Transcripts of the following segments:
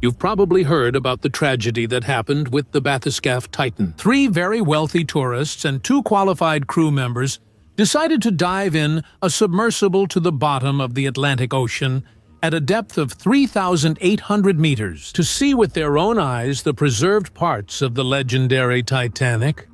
You've probably heard about the tragedy that happened with the bathyscaphe Titan. 3 very wealthy tourists and 2 qualified crew members decided to dive in a submersible to the bottom of the Atlantic Ocean at a depth of 3,800 meters to see with their own eyes the preserved parts of the legendary Titanic.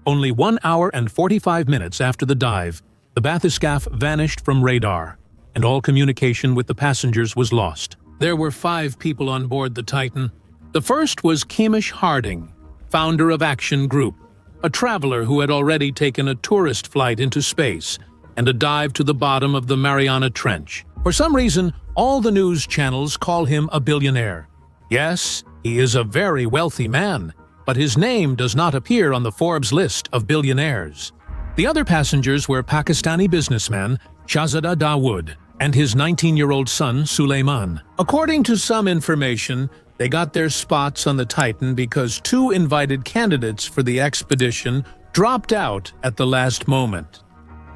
Only 1 hour and 45 minutes after the dive, the bathyscaphe vanished from radar, and all communication with the passengers was lost. There were 5 people on board the Titan. The first was Hamish Harding, founder of Action Group, a traveler who had already taken a tourist flight into space and a dive to the bottom of the Mariana Trench. For some reason, all the news channels call him a billionaire. Yes, he is a very wealthy man, but his name does not appear on the Forbes list of billionaires. The other passengers were Pakistani businessman Shahzada Dawood and his 19-year-old son Suleiman. According to some information, they got their spots on the Titan because 2 invited candidates for the expedition dropped out at the last moment.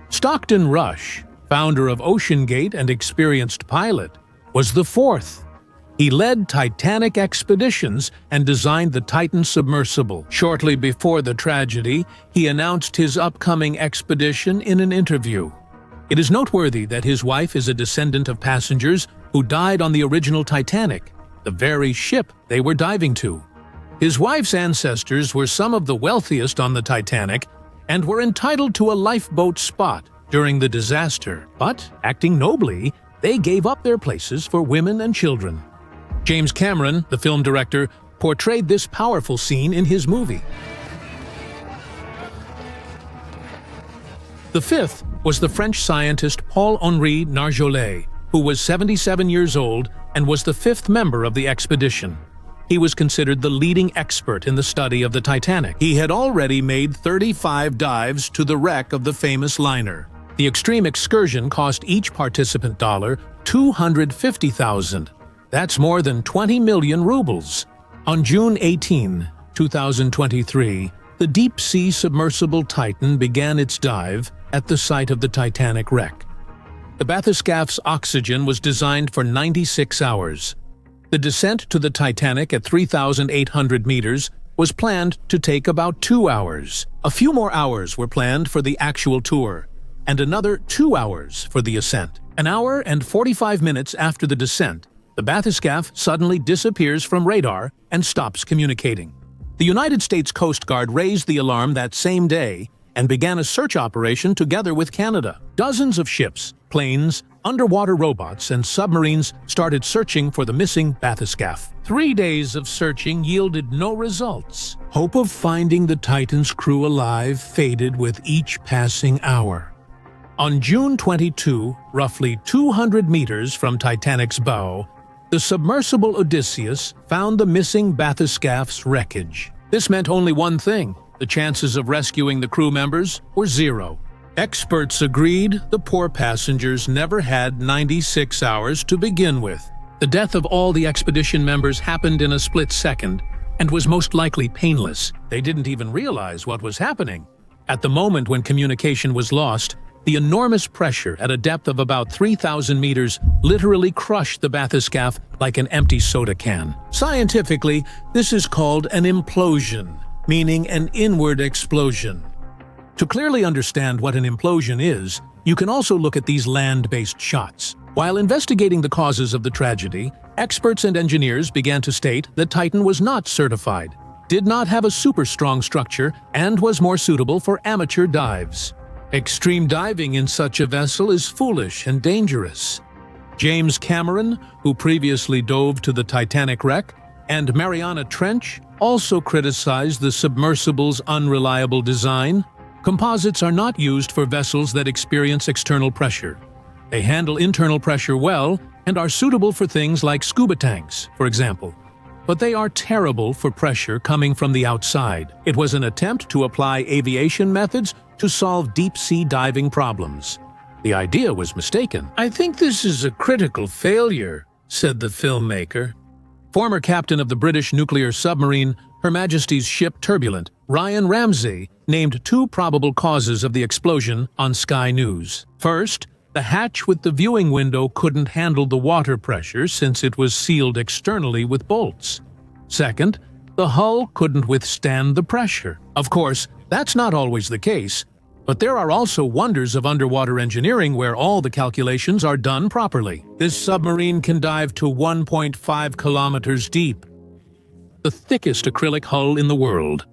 Stockton Rush, founder of OceanGate and experienced pilot, was the 4th. He led Titanic expeditions and designed the Titan submersible. Shortly before the tragedy, he announced his upcoming expedition in an interview. It is noteworthy that his wife is a descendant of passengers who died on the original Titanic, the very ship they were diving to. His wife's ancestors were some of the wealthiest on the Titanic and were entitled to a lifeboat spot during the disaster, but, acting nobly, they gave up their places for women and children. James Cameron, the film director, portrayed this powerful scene in his movie. The 5th was the French scientist Paul-Henri Nargeolet, who was 77 years old and was the 5th member of the expedition. He was considered the leading expert in the study of the Titanic. He had already made 35 dives to the wreck of the famous liner. The extreme excursion cost each participant $250,000. That's more than 20 million rubles. On June 18, 2023, the deep-sea submersible Titan began its dive at the site of the Titanic wreck. The bathyscaphe's oxygen was designed for 96 hours. The descent to the Titanic at 3,800 meters was planned to take about 2 hours. A few more hours were planned for the actual tour, and another 2 hours for the ascent. An hour and 45 minutes after the descent, the bathyscaphe suddenly disappears from radar and stops communicating. The United States Coast Guard raised the alarm that same day and began a search operation together with Canada. Dozens of ships, planes, underwater robots, and submarines started searching for the missing bathyscaphe. 3 days of searching yielded no results. Hope of finding the Titan's crew alive faded with each passing hour. On June 22, roughly 200 meters from Titanic's bow, the submersible Odysseus found the missing bathyscaphe's wreckage. This meant only one thing: the chances of rescuing the crew members were 0. Experts agreed the poor passengers never had 96 hours to begin with. The death of all the expedition members happened in a split second and was most likely painless. They didn't even realize what was happening. At the moment when communication was lost, the enormous pressure at a depth of about 3,000 meters literally crushed the bathyscaphe like an empty soda can. Scientifically, this is called an implosion, meaning an inward explosion. To clearly understand what an implosion is, you can also look at these land-based shots. While investigating the causes of the tragedy, experts and engineers began to state that Titan was not certified, did not have a super strong structure, and was more suitable for amateur dives. Extreme diving in such a vessel is foolish and dangerous. James Cameron, who previously dove to the Titanic wreck, and Mariana Trench also criticized the submersible's unreliable design. Composites are not used for vessels that experience external pressure. They handle internal pressure well and are suitable for things like scuba tanks, for example. But they are terrible for pressure coming from the outside. It was an attempt to apply aviation methods to solve deep-sea diving problems. The idea was mistaken. "I think this is a critical failure," said the filmmaker. Former captain of the British nuclear submarine Her Majesty's ship Turbulent, Ryan Ramsey, named 2 probable causes of the explosion on Sky News. First, The hatch with the viewing window couldn't handle the water pressure since it was sealed externally with bolts. Second, the hull couldn't withstand the pressure. Of course, that's not always the case, but there are also wonders of underwater engineering where all the calculations are done properly. This submarine can dive to 1.5 kilometers deep. The thickest acrylic hull in the world.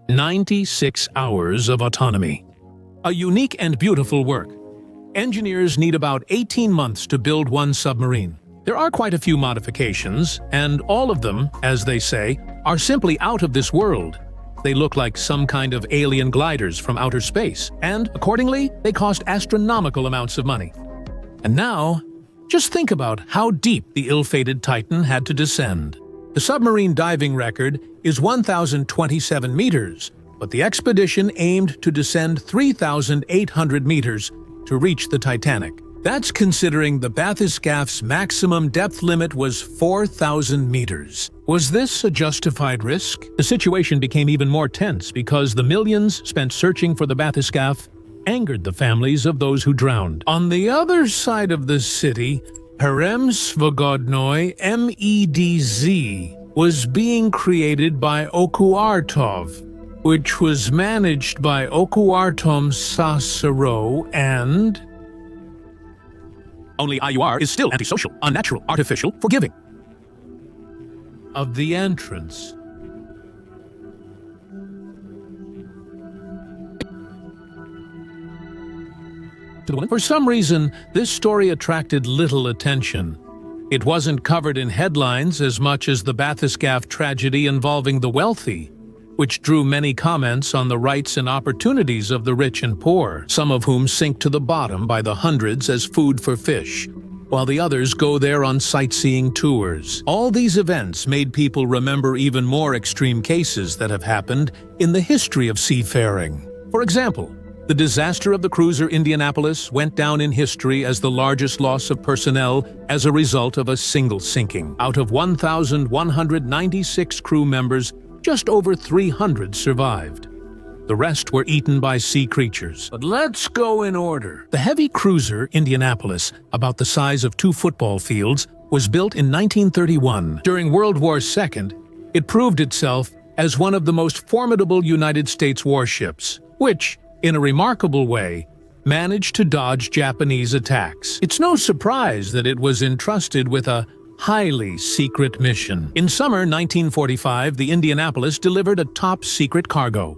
96 hours of autonomy. A unique and beautiful work. Engineers need about 18 months to build one submarine. There are quite a few modifications, and all of them, as they say, are simply out of this world. They look like some kind of alien gliders from outer space, and accordingly, they cost astronomical amounts of money. And now, just think about how deep the ill-fated Titan had to descend. The submarine diving record is 1,027 meters, but the expedition aimed to descend 3,800 meters to reach the Titanic. That's considering the bathyscaph's maximum depth limit was 4,000 meters. Was this a justified risk? The situation became even more tense because the millions spent searching for the bathyscaph angered the families of those who drowned. On the other side of the city, Harem Svogodnoy MEDZ was being created by Okuartov, which was managed by Okuartom Sasaro and... Only IUR is still antisocial, unnatural, artificial, forgiving. Of the entrance. For some reason, this story attracted little attention. It wasn't covered in headlines as much as the bathyscaph tragedy involving the wealthy, which drew many comments on the rights and opportunities of the rich and poor, some of whom sink to the bottom by the hundreds as food for fish, while the others go there on sightseeing tours. All these events made people remember even more extreme cases that have happened in the history of seafaring. For example, the disaster of the cruiser Indianapolis went down in history as the largest loss of personnel as a result of a single sinking. Out of 1,196 crew members, just over 300 survived. The rest were eaten by sea creatures. But let's go in order. The heavy cruiser Indianapolis, about the size of 2 football fields, was built in 1931. During World War II, it proved itself as one of the most formidable United States warships, which, in a remarkable way, managed to dodge Japanese attacks. It's no surprise that it was entrusted with a highly secret mission. In summer 1945, the Indianapolis delivered a top-secret cargo.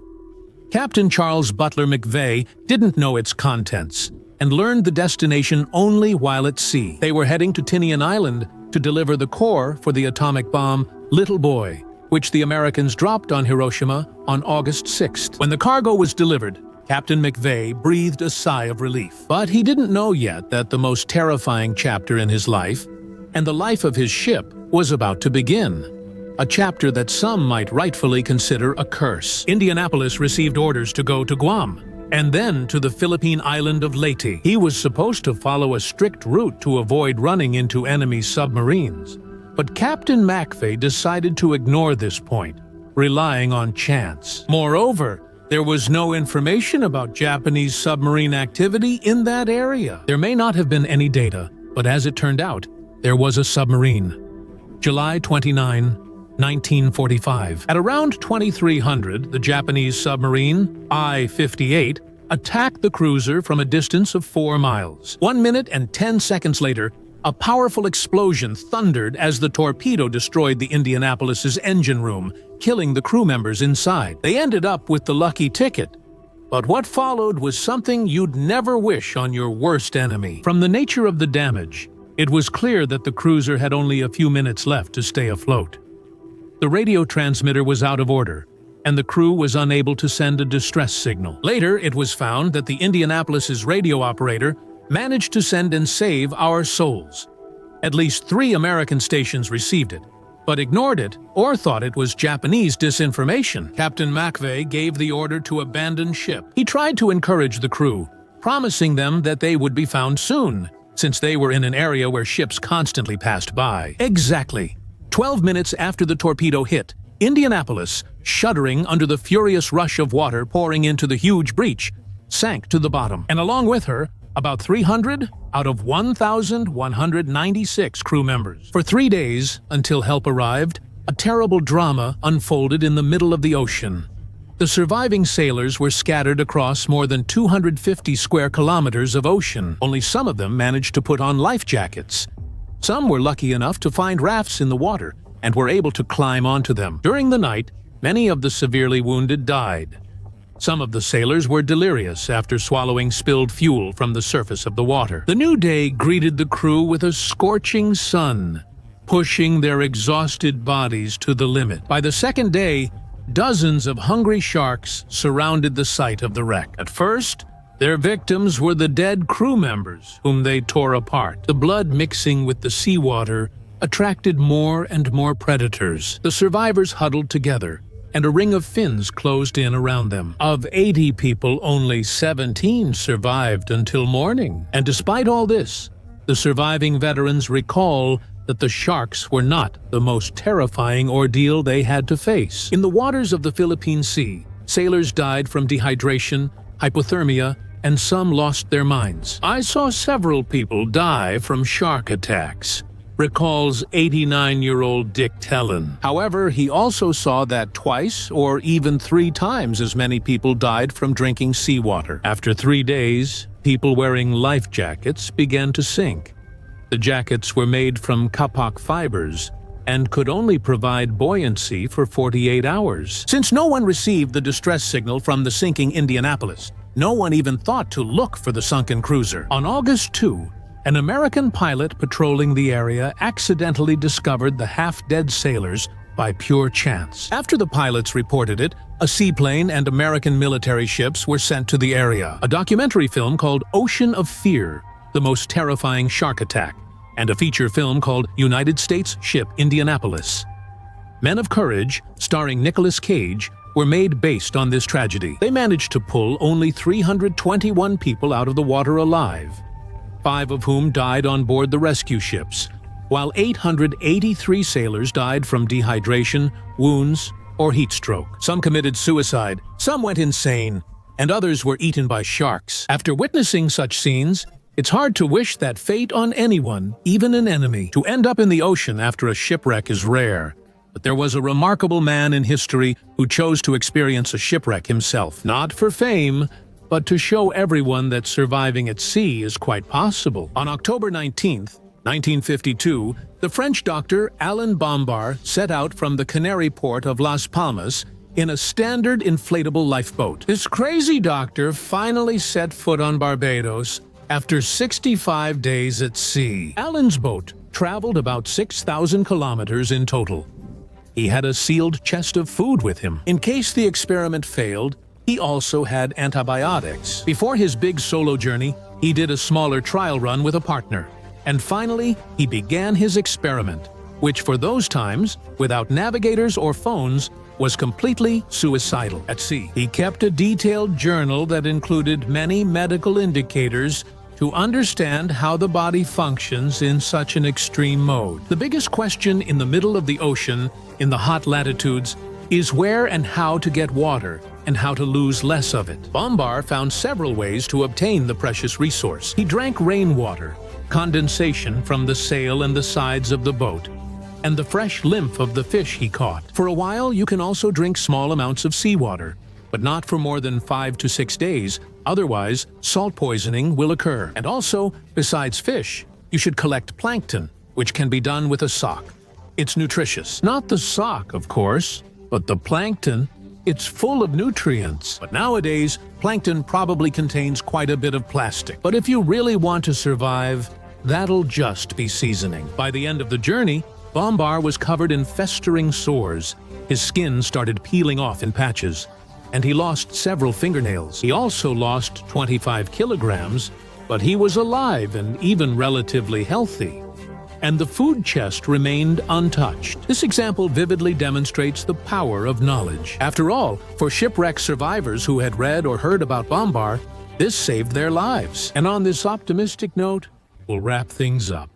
Captain Charles Butler McVeigh didn't know its contents and learned the destination only while at sea. They were heading to Tinian Island to deliver the core for the atomic bomb Little Boy, which the Americans dropped on Hiroshima on August 6th. When the cargo was delivered, Captain McVeigh breathed a sigh of relief. But he didn't know yet that the most terrifying chapter in his life, and the life of his ship, was about to begin. A chapter that some might rightfully consider a curse. Indianapolis received orders to go to Guam, and then to the Philippine island of Leyte. He was supposed to follow a strict route to avoid running into enemy submarines. But Captain McVeigh decided to ignore this point, relying on chance. Moreover, there was no information about Japanese submarine activity in that area. There may not have been any data, but as it turned out, there was a submarine. July 29, 1945. At around 2300, the Japanese submarine, I-58, attacked the cruiser from a distance of 4 miles. 1 minute and 10 seconds later, a powerful explosion thundered as the torpedo destroyed the Indianapolis's engine room, killing the crew members inside. They ended up with the lucky ticket. But what followed was something you'd never wish on your worst enemy. From the nature of the damage, it was clear that the cruiser had only a few minutes left to stay afloat. The radio transmitter was out of order, and the crew was unable to send a distress signal. Later, it was found that the Indianapolis's radio operator managed to send and save our souls. At least 3 American stations received it, but ignored it or thought it was Japanese disinformation. Captain McVeigh gave the order to abandon ship. He tried to encourage the crew, promising them that they would be found soon, since they were in an area where ships constantly passed by. Exactly 12 minutes after the torpedo hit, Indianapolis, shuddering under the furious rush of water pouring into the huge breach, sank to the bottom, and along with her, about 300 out of 1,196 crew members. For 3 days, until help arrived, a terrible drama unfolded in the middle of the ocean. The surviving sailors were scattered across more than 250 square kilometers of ocean. Only some of them managed to put on life jackets. Some were lucky enough to find rafts in the water and were able to climb onto them. During the night, many of the severely wounded died. Some of the sailors were delirious after swallowing spilled fuel from the surface of the water. The new day greeted the crew with a scorching sun, pushing their exhausted bodies to the limit. By the second day, dozens of hungry sharks surrounded the site of the wreck. At first, their victims were the dead crew members, whom they tore apart. The blood mixing with the seawater attracted more and more predators. The survivors huddled together, and a ring of fins closed in around them. Of 80 people, only 17 survived until morning. And despite all this, the surviving veterans recall that the sharks were not the most terrifying ordeal they had to face. In the waters of the Philippine Sea, sailors died from dehydration, hypothermia, and some lost their minds. I saw several people die from shark attacks, recalls 89-year-old Dick Tellen. However, he also saw that twice or even 3 times as many people died from drinking seawater. After 3 days, people wearing life jackets began to sink. The jackets were made from kapak fibers and could only provide buoyancy for 48 hours. Since no one received the distress signal from the sinking Indianapolis, no one even thought to look for the sunken cruiser. On August 2, an American pilot patrolling the area accidentally discovered the half-dead sailors by pure chance. After the pilots reported it, a seaplane and American military ships were sent to the area. A documentary film called Ocean of Fear, the most terrifying shark attack, and a feature film called United States Ship Indianapolis. Men of Courage, starring Nicolas Cage, were made based on this tragedy. They managed to pull only 321 people out of the water alive, 5 of whom died on board the rescue ships, while 883 sailors died from dehydration, wounds, or heat stroke. Some committed suicide, some went insane, and others were eaten by sharks. After witnessing such scenes, it's hard to wish that fate on anyone, even an enemy. To end up in the ocean after a shipwreck is rare, but there was a remarkable man in history who chose to experience a shipwreck himself. Not for fame, but to show everyone that surviving at sea is quite possible. On October 19th, 1952, the French doctor Alen Bombar set out from the Canary port of Las Palmas in a standard inflatable lifeboat. This crazy doctor finally set foot on Barbados after 65 days at sea. Alan's boat traveled about 6,000 kilometers in total. He had a sealed chest of food with him. In case the experiment failed, he also had antibiotics. Before his big solo journey, he did a smaller trial run with a partner. And finally, he began his experiment, which for those times, without navigators or phones, was completely suicidal. At sea, he kept a detailed journal that included many medical indicators to understand how the body functions in such an extreme mode. The biggest question in the middle of the ocean, in the hot latitudes, is where and how to get water, and how to lose less of it. Bombar found several ways to obtain the precious resource. He drank rainwater, condensation from the sail and the sides of the boat, and the fresh lymph of the fish he caught. For a while, you can also drink small amounts of seawater, but not for more than 5 to 6 days, otherwise salt poisoning will occur. And also, besides fish, you should collect plankton, which can be done with a sock. It's nutritious. Not the sock, of course, but the plankton. It's full of nutrients. But nowadays, plankton probably contains quite a bit of plastic. But if you really want to survive, that'll just be seasoning. By the end of the journey, Bombar was covered in festering sores. His skin started peeling off in patches, and he lost several fingernails. He also lost 25 kilograms, but he was alive and even relatively healthy. And the food chest remained untouched. This example vividly demonstrates the power of knowledge. After all, for shipwreck survivors who had read or heard about Bombar, this saved their lives. And on this optimistic note, we'll wrap things up.